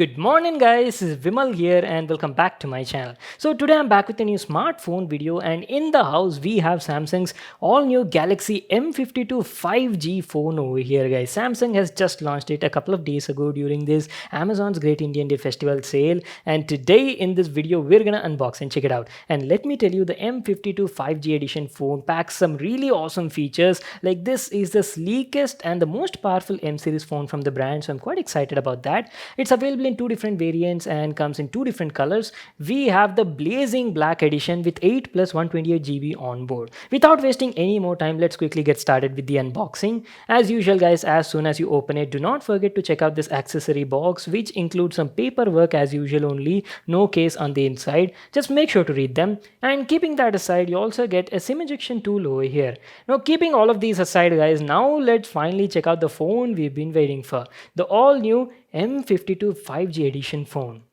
Good morning guys, this is Vimal here and welcome back to my channel. So today I'm back with a new smartphone video and in the house we have Samsung's all new Galaxy M52 5G phone over here guys. Samsung has just launched it a couple of days ago during this Amazon's Great Indian Day Festival sale, and today in this video we're gonna unbox and check it out. And let me tell you, the M52 5G edition phone packs some really awesome features. Like, this is the sleekest and the most powerful M series phone from the brand, so I'm quite excited about that. It's available in two different variants and comes in two different colors. We have the blazing black edition with 8 plus 128 GB on board. Without wasting any more time, let's quickly get started with the unboxing. As usual guys, as soon as you open it, do not forget to check out this accessory box, which includes some paperwork as usual only, no case on the inside. Just make sure to read them. And keeping that aside, you also get a SIM ejection tool over here. Now, keeping all of these aside guys, now let's finally check out the phone we've been waiting for, the all new M52 5G edition phone.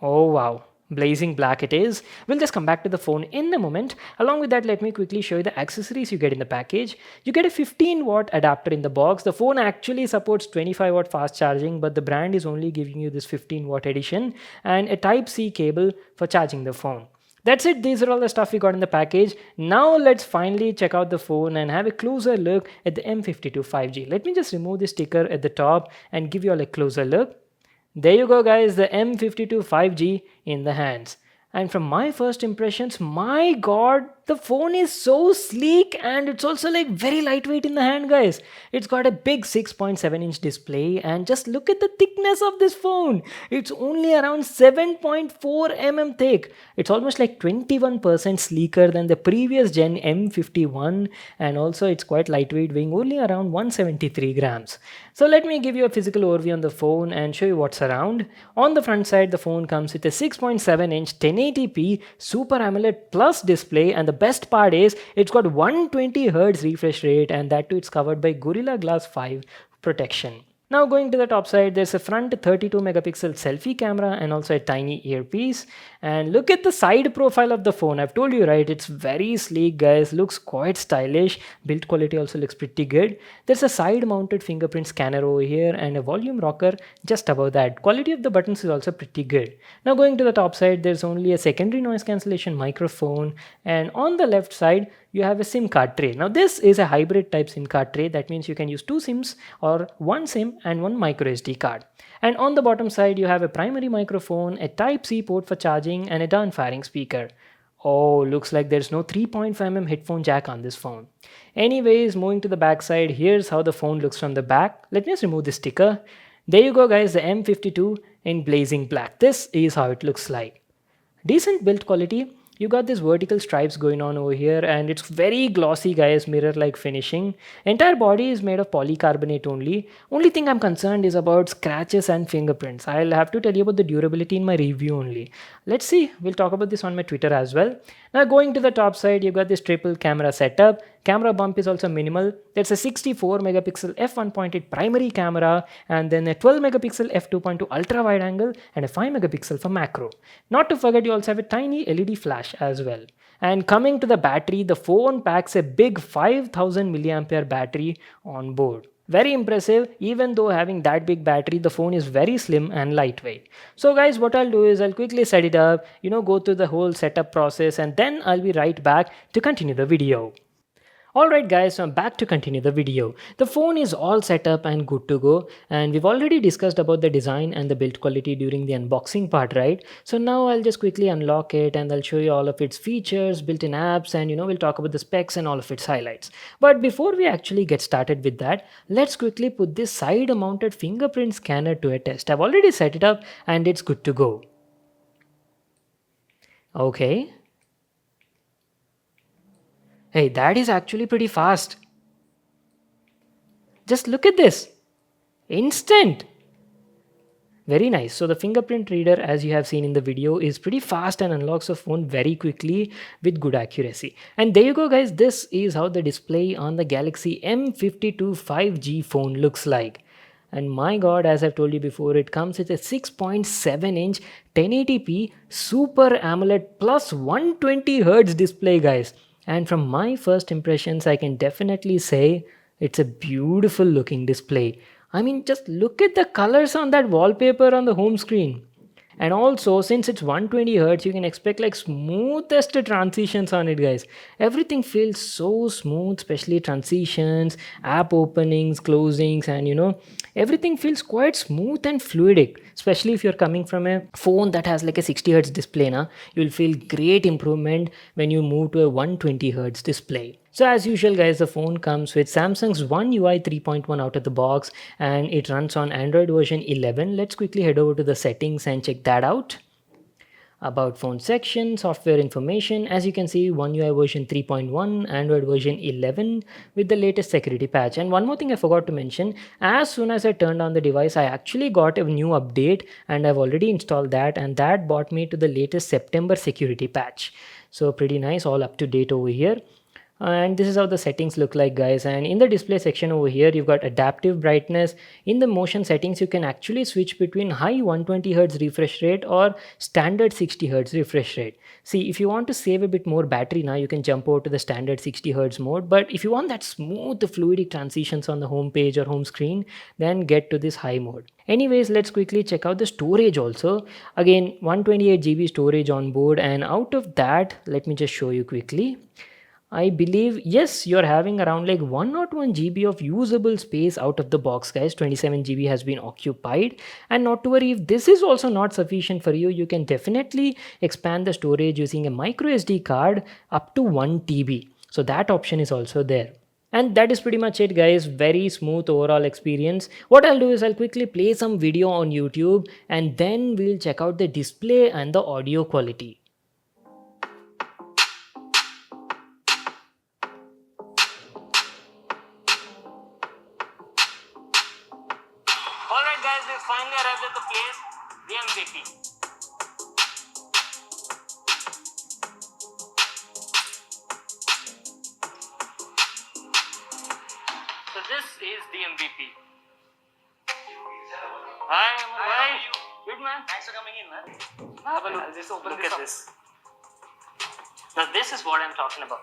Oh wow, blazing black it is. We'll just come back to the phone in a moment. Along with that, let me quickly show you the accessories you get in the package. You get a 15-watt adapter in the box. The phone actually supports 25-watt fast charging, but the brand is only giving you this 15-watt edition, and a Type-C cable for charging the phone. That's it. These are all the stuff we got in the package. Now let's finally check out the phone and have a closer look at the M52 5G. Let me just remove the sticker at the top and give you all a closer look. There you go guys, the M52 5G in the hands. And from my first impressions, my god, the phone is so sleek and it's also like very lightweight in the hand guys. It's got a big 6.7-inch display and just look at the thickness of this phone. It's only around 7.4 mm thick. It's almost like 21% sleeker than the previous gen M51, and also it's quite lightweight, weighing only around 173 grams. So let me give you a physical overview on the phone and show you what's around. On the front side, the phone comes with a 6.7-inch 1080p Super AMOLED Plus display, and the best part is it's got 120Hz refresh rate, and that too it's covered by Gorilla Glass 5 protection. Now going to the top side, there's a front 32 megapixel selfie camera and also a tiny earpiece. And look at the side profile of the phone. I've told you, right, it's very sleek guys, looks quite stylish. Build quality also looks pretty good. There's a side mounted fingerprint scanner over here and a volume rocker just above that. Quality of the buttons is also pretty good. Now going to the top side, there's only a secondary noise cancellation microphone, and on the left side you have a SIM card tray. Now this is a hybrid type SIM card tray. That means you can use two SIMs or one SIM and one micro SD card. And on the bottom side you have a primary microphone, a Type-C port for charging, and a down-firing speaker. Oh, looks like there's no 3.5mm headphone jack on this phone. Anyways, moving to the back side, here's how the phone looks from the back. Let me just remove the sticker. There you go guys, the M52 in blazing black. This is how it looks like. Decent build quality. You got these vertical stripes going on over here, and it's very glossy guys, mirror-like finishing. Entire body is made of polycarbonate only. Only thing I'm concerned is about scratches and fingerprints. I'll have to tell you about the durability in my review only. Let's see, we'll talk about this on my Twitter as well. Now going to the top side, you've got this triple camera setup. Camera bump is also minimal. There's a 64 megapixel f1.8 primary camera, and then a 12 megapixel f2.2 ultra wide angle, and a 5 megapixel for macro. Not to forget, you also have a tiny LED flash as well. And coming to the battery, the phone packs a big 5000 milliampere battery on board. Very impressive. Even though having that big battery, the phone is very slim and lightweight. So guys, what I'll do is I'll quickly set it up, go through the whole setup process, and then I'll be right back to continue the video. Alright guys, so I'm back to continue the video. The phone is all set up and good to go, and we've already discussed about the design and the build quality during the unboxing part, right? So now I'll just quickly unlock it and I'll show you all of its features, built-in apps, and we'll talk about the specs and all of its highlights. But before we actually get started with that, let's quickly put this side-mounted fingerprint scanner to a test. I've already set it up and it's good to go. Okay. Hey, that is actually pretty fast. Just look at this. Instant. Very nice. So the fingerprint reader, as you have seen in the video, is pretty fast and unlocks the phone very quickly with good accuracy. And there you go guys, this is how the display on the Galaxy M52 5G phone looks like. And my god, as I've told you before, it comes with a 6.7-inch 1080p Super AMOLED plus 120Hz display guys. And from my first impressions, I can definitely say it's a beautiful looking display. I mean, just look at the colors on that wallpaper on the home screen. And also, since it's 120 hertz, you can expect like smoothest transitions on it, guys. Everything feels so smooth, especially transitions, app openings, closings, and everything feels quite smooth and fluidic. Especially if you're coming from a phone that has like a 60 hertz display, you'll feel great improvement when you move to a 120 hertz display. So as usual guys, the phone comes with Samsung's One UI 3.1 out of the box and it runs on Android version 11. Let's quickly head over to the settings and check that out. About phone section, software information, as you can see, One UI version 3.1, Android version 11 with the latest security patch. And one more thing I forgot to mention, as soon as I turned on the device, I actually got a new update and I've already installed that, and that brought me to the latest September security patch. So pretty nice, all up to date over here. And this is how the settings look like, guys. And in the display section over here, you've got adaptive brightness. In the motion settings, you can actually switch between high 120 Hz refresh rate or standard 60 Hz refresh rate. See, if you want to save a bit more battery now, you can jump over to the standard 60 Hz mode. But if you want that smooth fluidic transitions on the home page or home screen, then get to this high mode. Anyways, let's quickly check out the storage also. Again, 128 GB storage on board, and out of that, let me just show you quickly. I believe, yes, you're having around like 101 GB of usable space out of the box, guys. 27 GB has been occupied. And not to worry, if this is also not sufficient for you, you can definitely expand the storage using a micro SD card up to 1 TB. So that option is also there. And that is pretty much it, guys. Very smooth overall experience. What I'll do is I'll quickly play some video on YouTube and then we'll check out the display and the audio quality. Alright guys, we finally arrived at the place, the MVP. So this is the MVP. Hi, how are you? Good man. Thanks for coming in, man. Have a look. I'll just open look at this. Now this is what I'm talking about.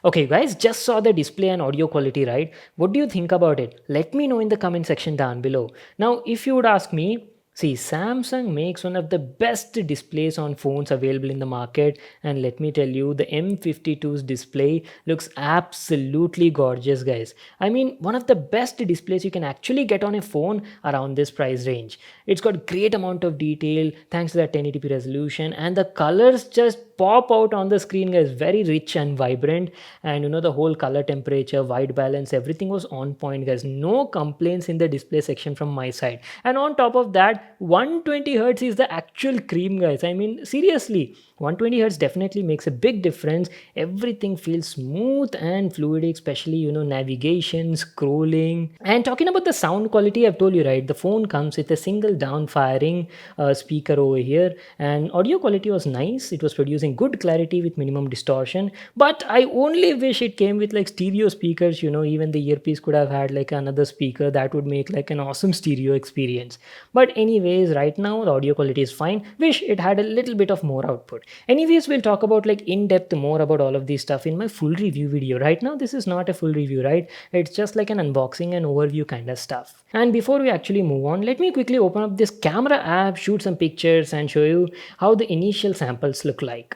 Okay guys, just saw the display and audio quality, right? What do you think about it? Let me know in the comment section down below. Now, if you would ask me, see, Samsung makes one of the best displays on phones available in the market, and let me tell you, the M52's display looks absolutely gorgeous, guys. I mean, one of the best displays you can actually get on a phone around this price range. It's got great amount of detail thanks to that 1080p resolution, and the colors just pop out on the screen, guys. Very rich and vibrant, and the whole color temperature, white balance, everything was on point, guys. No complaints in the display section from my side. And on top of that, 120 hertz is the actual cream, guys. I mean, seriously, 120 hertz definitely makes a big difference. Everything feels smooth and fluidic, especially navigation, scrolling. And talking about the sound quality, I've told you, right, the phone comes with a single down firing speaker over here, and audio quality was nice. It was producing good clarity with minimum distortion, but I only wish it came with like stereo speakers. Even the earpiece could have had like another speaker that would make like an awesome stereo experience. But anyways, right now the audio quality is fine. Wish it had a little bit of more output. Anyways, we'll talk about like in depth more about all of these stuff in my full review video. Right now this is not a full review, right? It's just like an unboxing and overview kind of stuff. And before we actually move on, let me quickly open up this camera app, shoot some pictures and show you how the initial samples look like.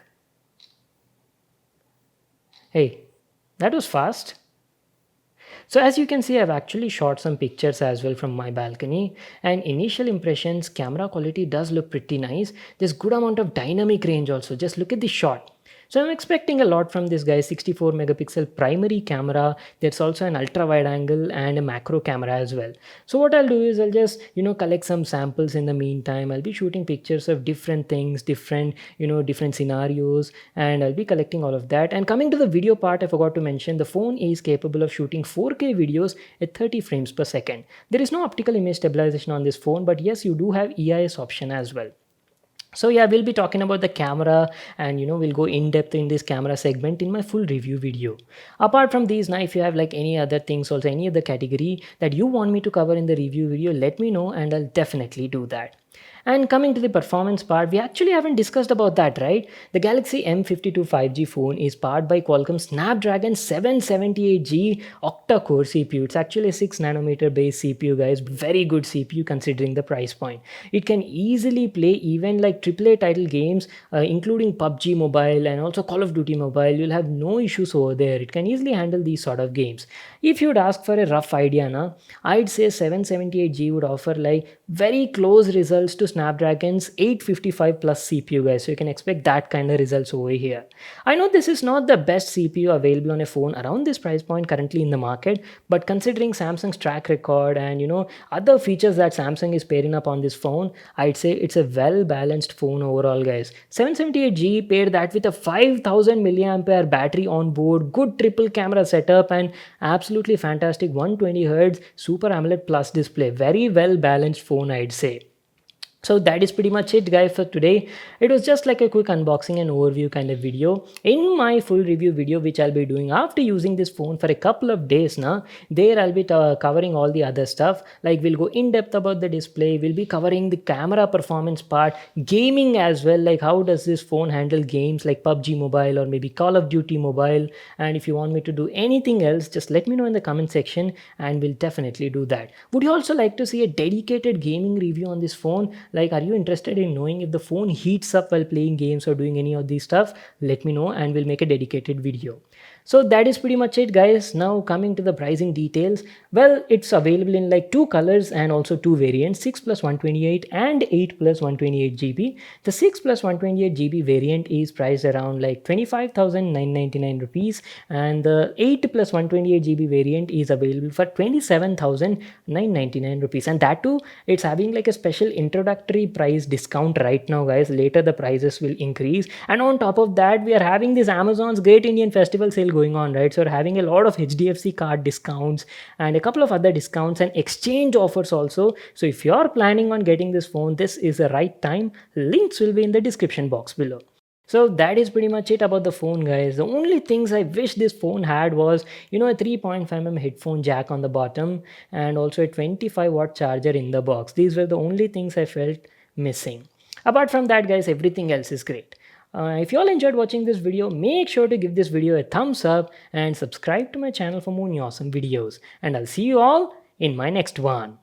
Hey, that was fast. So as you can see, I've actually shot some pictures as well from my balcony, and initial impressions, camera quality does look pretty nice. There's good amount of dynamic range also. Just look at the shot. So I'm expecting a lot from this guy. 64 megapixel primary camera. There's also an ultra wide angle and a macro camera as well. So what I'll do is I'll just collect some samples in the meantime. I'll be shooting pictures of different things, different scenarios, and I'll be collecting all of that. And coming to the video part, I forgot to mention the phone is capable of shooting 4K videos at 30 frames per second. There is no optical image stabilization on this phone, but yes, you do have EIS option as well. So yeah, we'll be talking about the camera, and we'll go in depth in this camera segment in my full review video. Apart from these, now if you have like any other things, also any other category that you want me to cover in the review video, let me know and I'll definitely do that. And coming to the performance part, we actually haven't discussed about that, right? The Galaxy M52 5G phone is powered by Qualcomm Snapdragon 778G octa-core CPU. It's actually a 6 nanometer base CPU, guys. Very good CPU considering the price point. It can easily play even like AAA title games, including PUBG Mobile and also Call of Duty Mobile. You'll have no issues over there. It can easily handle these sort of games. If you'd ask for a rough idea, na, I'd say 778G would offer like very close results to Snapdragon's 855 plus CPU, guys. So you can expect that kind of results over here. I know this is not the best CPU available on a phone around this price point currently in the market, but considering Samsung's track record and other features that Samsung is pairing up on this phone, I'd say it's a well balanced phone overall, guys. 778G paired that with a 5000 milliampere battery on board, good triple camera setup, and absolutely fantastic 120Hz Super AMOLED Plus display. Very well balanced phone, I'd say. So that is pretty much it, guys, for today. It was just like a quick unboxing and overview kind of video. In my full review video, which I'll be doing after using this phone for a couple of days now, there I'll be covering all the other stuff. Like we'll go in depth about the display, we'll be covering the camera performance part, gaming as well, like how does this phone handle games like PUBG Mobile or maybe Call of Duty Mobile. And if you want me to do anything else, just let me know in the comment section and we'll definitely do that. Would you also like to see a dedicated gaming review on this phone? Like, are you interested in knowing if the phone heats up while playing games or doing any of these stuff? Let me know and we'll make a dedicated video. So that is pretty much it, guys. Now coming to the pricing details. Well, it's available in like two colors and also two variants, 6 plus 128 and 8 plus 128 GB. The 6 plus 128 GB variant is priced around like 25,999 rupees, and the 8 plus 128 GB variant is available for 27,999 rupees. And that too, it's having like a special introductory price discount right now, guys. Later the prices will increase, and on top of that, we are having this Amazon's Great Indian Festival sale going on, right? So we're having a lot of HDFC card discounts and a couple of other discounts and exchange offers also. So if you're planning on getting this phone, this is the right time. Links will be in the description box below. So that is pretty much it about the phone, guys. The only things I wish this phone had was, a 3.5mm headphone jack on the bottom and also a 25-watt charger in the box. These were the only things I felt missing. Apart from that, guys, everything else is great. If you all enjoyed watching this video, make sure to give this video a thumbs up and subscribe to my channel for more awesome videos. And I'll see you all in my next one.